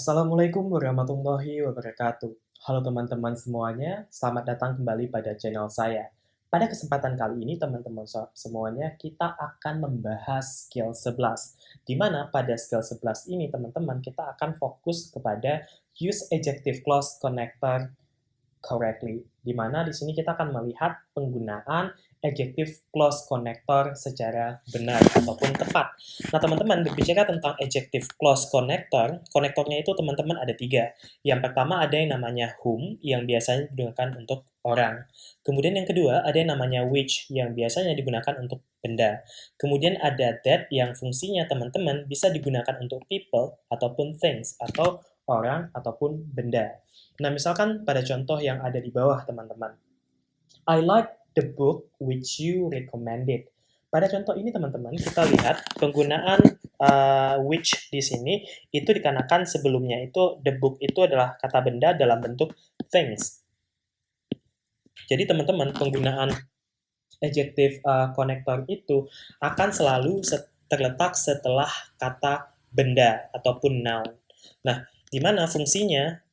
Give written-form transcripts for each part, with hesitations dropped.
Assalamualaikum warahmatullahi wabarakatuh. Halo teman-teman semuanya, selamat datang kembali pada channel saya. Pada kesempatan kali ini teman-teman semuanya, kita akan membahas skill 11. Di mana pada skill 11 ini teman-teman kita akan fokus kepada use adjective clause connector correctly, di mana di sini kita akan melihat penggunaan adjective clause connector secara benar ataupun tepat. Nah, teman-teman, berbicara tentang adjective clause connector, konektornya itu teman-teman ada 3. Yang pertama ada yang namanya whom, yang biasanya digunakan untuk orang. Kemudian yang kedua ada yang namanya which, yang biasanya digunakan untuk benda. Kemudian ada that, yang fungsinya teman-teman bisa digunakan untuk people ataupun things, atau orang ataupun benda. Nah, misalkan pada contoh yang ada di bawah, teman-teman. I like the book which you recommended. Pada contoh ini, teman-teman, kita lihat penggunaan which di sini itu dikarenakan sebelumnya itu the book itu adalah kata benda dalam bentuk things. Jadi, teman-teman, penggunaan adjective connector itu akan selalu terletak setelah kata benda ataupun noun. Nah, di mana fungsinya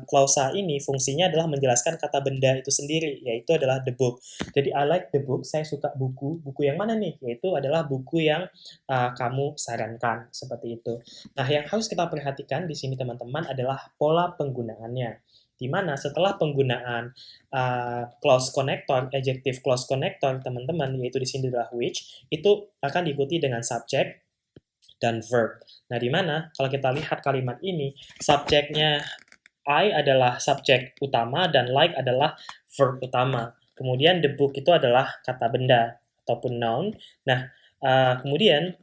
klausa ini fungsinya adalah menjelaskan kata benda itu sendiri, yaitu adalah the book. Jadi I like the book, saya suka buku. Buku yang mana nih? Yaitu adalah buku yang kamu sarankan, seperti itu. Nah, yang harus kita perhatikan di sini teman-teman adalah pola penggunaannya. Di mana setelah penggunaan clause connector, adjective clause connector, teman-teman, yaitu di sini adalah which, itu akan diikuti dengan subject dan verb. Nah, di mana kalau kita lihat kalimat ini, subjeknya I adalah subjek utama dan like adalah verb utama. Kemudian the book itu adalah kata benda ataupun noun. Nah, kemudian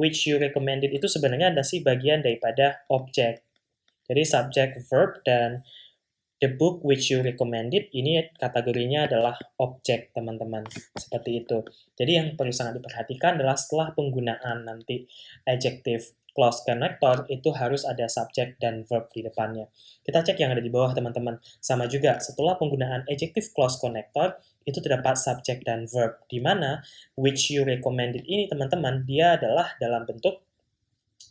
which you recommended itu sebenarnya adalah bagian daripada objek. Jadi subjek, verb, dan the book which you recommended ini kategorinya adalah objek, teman-teman. Seperti itu. Jadi yang perlu sangat diperhatikan adalah setelah penggunaan nanti adjective clause connector itu harus ada subjek dan verb di depannya. Kita cek yang ada di bawah, teman-teman. Sama juga, setelah penggunaan adjective clause connector itu terdapat subjek dan verb, di mana which you recommended ini, teman-teman, dia adalah dalam bentuk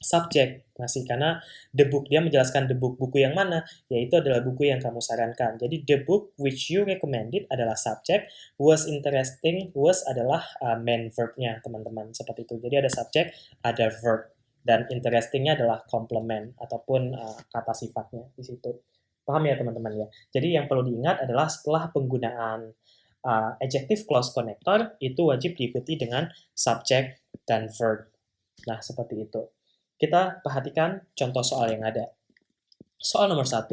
subjek masih, karena the book dia menjelaskan the book, buku yang mana, yaitu adalah buku yang kamu sarankan. Jadi the book which you recommended adalah subjek, was interesting, was adalah main verbnya, teman-teman, seperti itu. Jadi ada subjek, ada verb, dan interestingnya adalah complement ataupun kata sifatnya di situ. Paham ya, teman-teman ya? Jadi yang perlu diingat adalah setelah penggunaan adjective clause connector itu wajib diikuti dengan subjek dan verb. Nah, seperti itu. Kita perhatikan contoh soal yang ada. Soal nomor 1,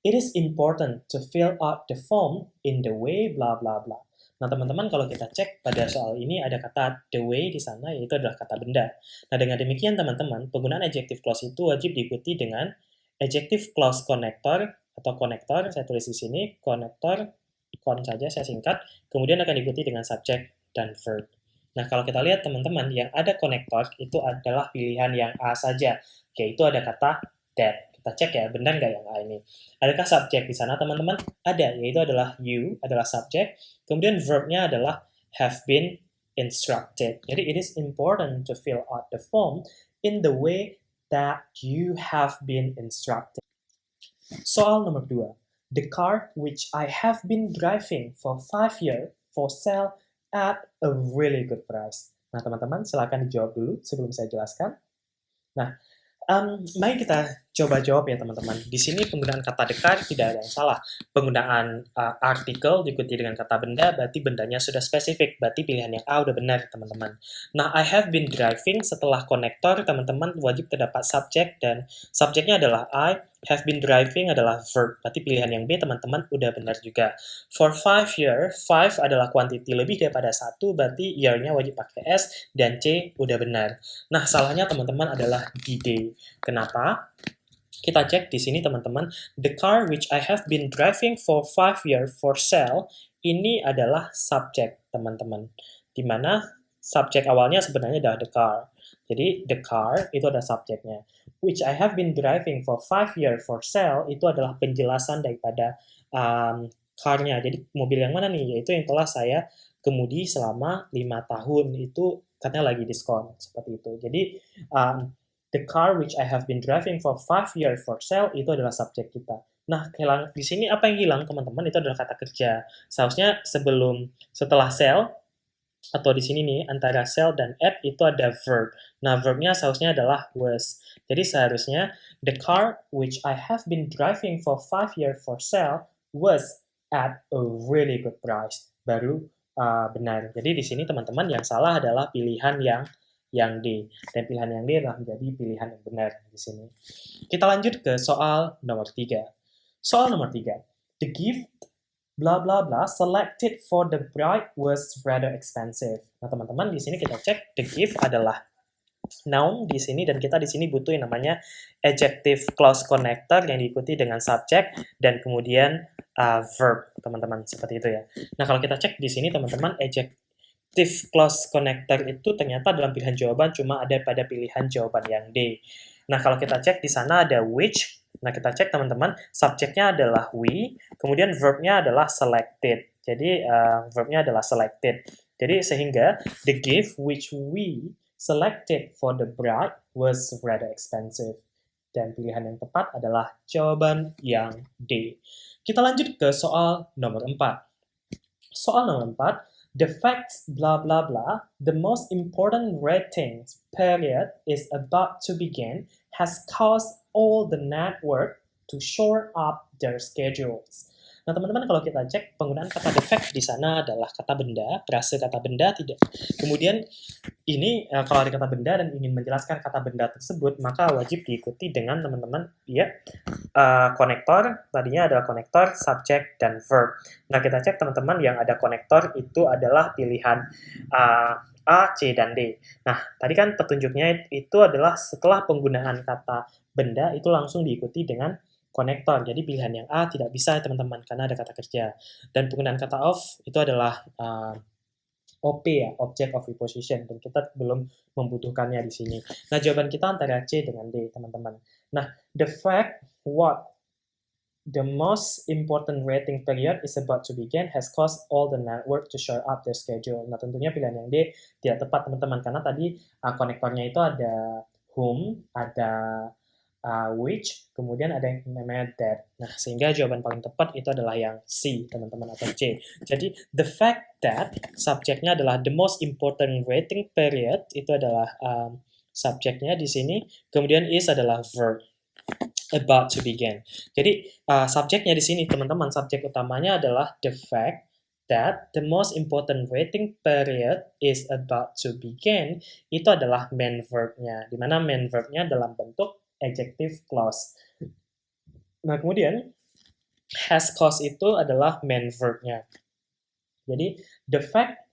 it is important to fill out the form in the way bla bla bla. Nah, teman-teman, kalau kita cek pada soal ini ada kata the way di sana, yaitu adalah kata benda. Nah, dengan demikian, teman-teman, penggunaan adjective clause itu wajib diikuti dengan adjective clause connector atau konektor, saya tulis di sini, konektor, kon saja saya singkat, kemudian akan diikuti dengan subject dan verb. Nah, kalau kita lihat, teman-teman, yang ada konektor itu adalah pilihan yang A saja, yaitu ada kata that. Kita cek ya, benar nggak yang A ini? Adakah subjek di sana, teman-teman? Ada, yaitu adalah you, adalah subjek. Kemudian verbnya adalah have been instructed. Jadi, it is important to fill out the form in the way that you have been instructed. Soal nomor 2. The car which I have been driving for 5 years for sale at a really good price. Nah, teman-teman, silakan dijawab dulu sebelum saya jelaskan. Nah, mari kita coba jawab ya, teman-teman. Di sini penggunaan kata the car tidak ada yang salah. Penggunaan artikel diikuti dengan kata benda, berarti bendanya sudah spesifik. Berarti pilihan yang A udah benar, teman-teman. Nah, I have been driving setelah konektor, teman-teman, wajib terdapat subjek, dan subjeknya adalah I, have been driving adalah verb. Berarti pilihan yang B, teman-teman, udah benar juga. For 5 year, 5 adalah quantity lebih daripada 1, berarti year-nya wajib pakai S, dan C udah benar. Nah, salahnya, teman-teman, adalah di D. Kenapa? Kita cek di sini, teman-teman. The car which I have been driving for 5 years for sale, ini adalah subjek, teman-teman. Dimana subjek awalnya sebenarnya adalah the car. Jadi, the car itu ada subjeknya. Which I have been driving for 5 years for sale, itu adalah penjelasan daripada car-nya. Jadi, mobil yang mana nih? Yaitu yang telah saya kemudi selama 5 tahun. Itu katanya lagi diskon, seperti itu. Jadi, The car which I have been driving for 5 years for sale itu adalah subjek kita. Nah, di sini apa yang hilang, teman-teman? Itu adalah kata kerja. Seharusnya setelah sale, atau di sini nih, antara sell dan at itu ada verb. Nah, verbnya seharusnya adalah was. Jadi seharusnya, the car which I have been driving for 5 years for sale was at a really good price. Baru benar. Jadi di sini teman-teman yang salah adalah pilihan yang D. Dan pilihan yang D adalah menjadi pilihan yang benar di sini. Kita lanjut ke soal nomor 3. Soal nomor 3. The gift blah blah blah selected for the bride was rather expensive. Nah, teman-teman di sini kita cek the gift adalah noun di sini dan kita di sini butuh yang namanya adjective clause connector yang diikuti dengan subject dan kemudian verb, teman-teman, seperti itu ya. Nah, kalau kita cek di sini teman-teman adjective clause connector itu ternyata dalam pilihan jawaban cuma ada pada pilihan jawaban yang D. Nah, kalau kita cek di sana ada which. Nah, kita cek teman-teman, subjeknya adalah we, kemudian verbnya adalah selected. Jadi, verbnya adalah selected. Jadi, sehingga the gift which we selected for the bride was rather expensive. Dan pilihan yang tepat adalah jawaban yang D. Kita lanjut ke soal nomor 4. Soal nomor 4. The facts blah blah blah, the most important rating period is about to begin, has caused all the network to shore up their schedules. Nah, teman-teman, kalau kita cek penggunaan kata the fact di sana adalah kata benda, frase kata benda tidak. Kemudian ini kalau ada kata benda dan ingin menjelaskan kata benda tersebut, maka wajib diikuti dengan teman-teman ya konektor. Tadinya adalah konektor, subject, dan verb. Nah, kita cek teman-teman yang ada konektor itu adalah pilihan A, C, dan D. Nah, tadi kan petunjuknya itu adalah setelah penggunaan kata benda itu langsung diikuti dengan konektor. Jadi pilihan yang A tidak bisa teman-teman karena ada kata kerja. Dan penggunaan kata of itu adalah OP ya, object of preposition, dan kita belum membutuhkannya di sini. Nah, jawaban kita antara C dengan D, teman-teman. Nah, the fact what the most important waiting period is about to begin has caused all the network to shore up their schedule. Nah, tentunya pilihan yang D tidak tepat, teman-teman, karena tadi konektornya itu ada whom, ada which, kemudian ada yang namanya that. Nah, sehingga jawaban paling tepat itu adalah yang C, teman-teman, atau C. Jadi, the fact that subjeknya adalah the most important waiting period, itu adalah subjeknya di sini, kemudian is adalah verb, about to begin. Jadi, subjeknya di sini, teman-teman, subjek utamanya adalah the fact that the most important waiting period is about to begin, itu adalah main verb-nya, di mana main verb-nya dalam bentuk adjective clause. Nah, kemudian has caused itu adalah main verb-nya. Jadi, the fact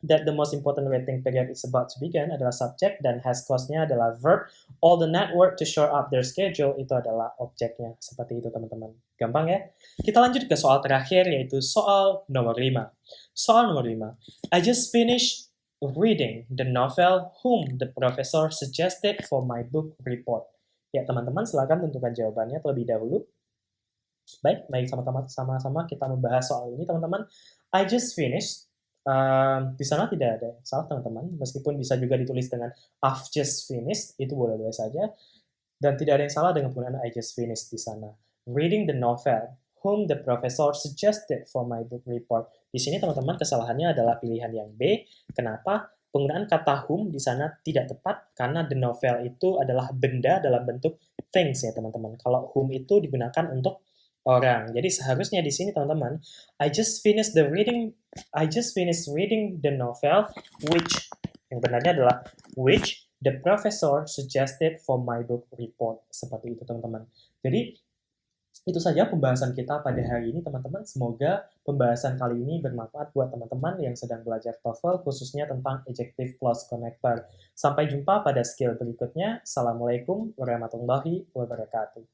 that the most important waiting period is about to begin adalah subject dan has caused-nya adalah verb. All the network to shore up their schedule itu adalah objeknya. Seperti itu, teman-teman. Gampang ya? Kita lanjut ke soal terakhir, yaitu soal nomor 5. Soal nomor 5. I just finished reading the novel whom the professor suggested for my book report. Ya, teman-teman, silakan tentukan jawabannya terlebih dahulu. Baik, sama-sama kita membahas soal ini, teman-teman. I just finished. Di sana tidak ada salah, teman-teman. Meskipun bisa juga ditulis dengan I've just finished, itu boleh-boleh saja. Dan tidak ada yang salah dengan penggunaan I just finished di sana. Reading the novel whom the professor suggested for my book report. Di sini, teman-teman, kesalahannya adalah pilihan yang B. Kenapa? Penggunaan kata whom di sana tidak tepat karena the novel itu adalah benda dalam bentuk things ya, teman-teman. Kalau whom itu digunakan untuk orang. Jadi seharusnya di sini, teman-teman, I just finished reading the novel which, yang benarnya adalah which the professor suggested for my book report. Seperti itu, teman-teman. Jadi itu saja pembahasan kita pada hari ini, teman-teman. Semoga pembahasan kali ini bermanfaat buat teman-teman yang sedang belajar TOEFL, khususnya tentang adjective clause connector. Sampai jumpa pada skill berikutnya. Assalamualaikum warahmatullahi wabarakatuh.